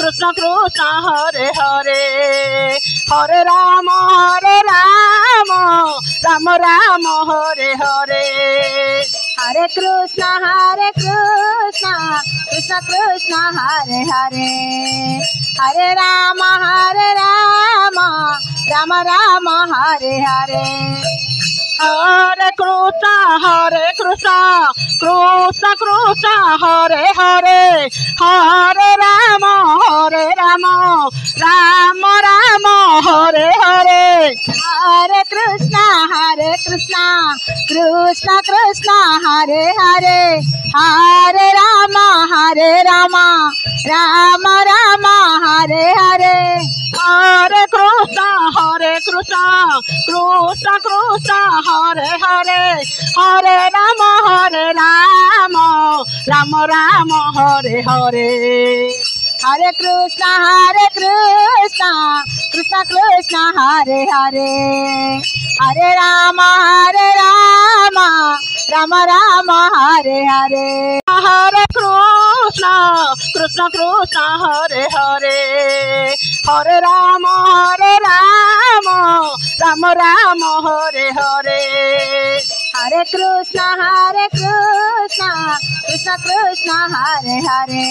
Krishna Krishna Hare Hare Hare Ram Ram Ram Hare Hare Hare Krishna Krishna Krishna Hare Hare Hare Ram Ram Ram Hare Hare Hare Krishna Krishna Krishna Hare Hare Hare Ram Ram Ram Hare Hare Hare Krishna Krishna Krishna Hare Hare Hare Ram Ram Ram Hare Hare Hare Krishna Krishna Krishna Hare Hare Hare Ram Ram Ram Hare Hare Hare Krishna Krishna Krishna Hare Hare Hare Ram Ram Hare Hare Hare Krishna Krishna Hare Hare Hare Ram Ram Hare Hare Hare Krishna Krishna Hare Hare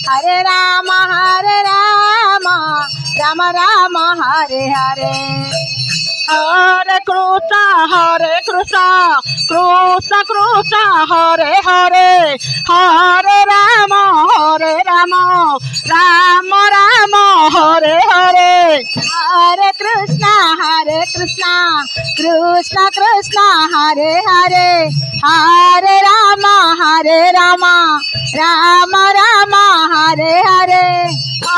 Hare Ram Ram Hare Hare Hare Krishna Krishna Hare Hare Hare Ram Ram Hare Hare Hare Krishna Krishna Hare Hare Hare Ram Ram Hare Hare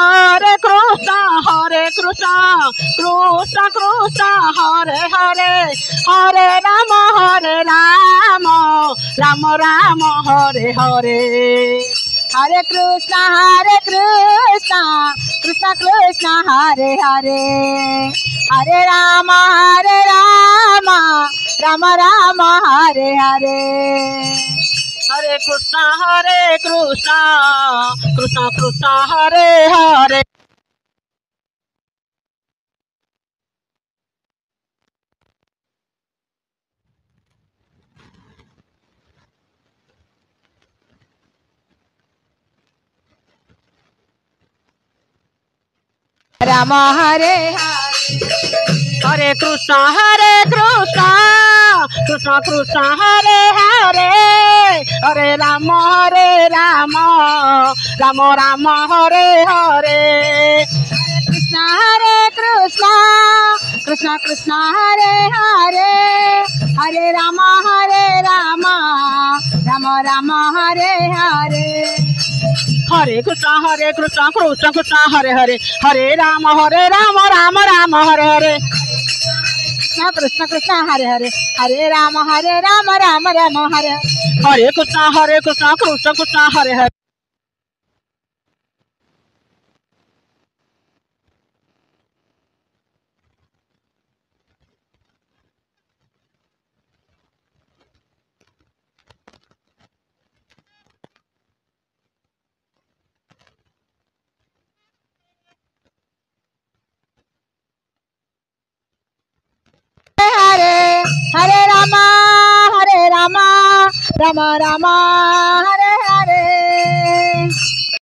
Hare Krishna Krishna Hare Hare Hare Ram Ram Hare Hare Hare Krishna Krishna Hare Hare Hare Ram Ram Hare Hare Hare Krishna Krishna Krishna Hare Hare Ram Hare Hare Krishna Krishna Krishna Hare Hare Hare Ram Ram Ram Hare Hare Krishna Krishna Hare Hare Hare Ram Ram Hare Hare Hare Krishna Krishna Krishna Hare Hare Hare Ram Ram Hare Hare Krishna Krishna Hare Hare Hare Ram Ram Hare Hare Krishna Krishna Krishna Hare Hare Hare Hare Ram Ram Ram Hare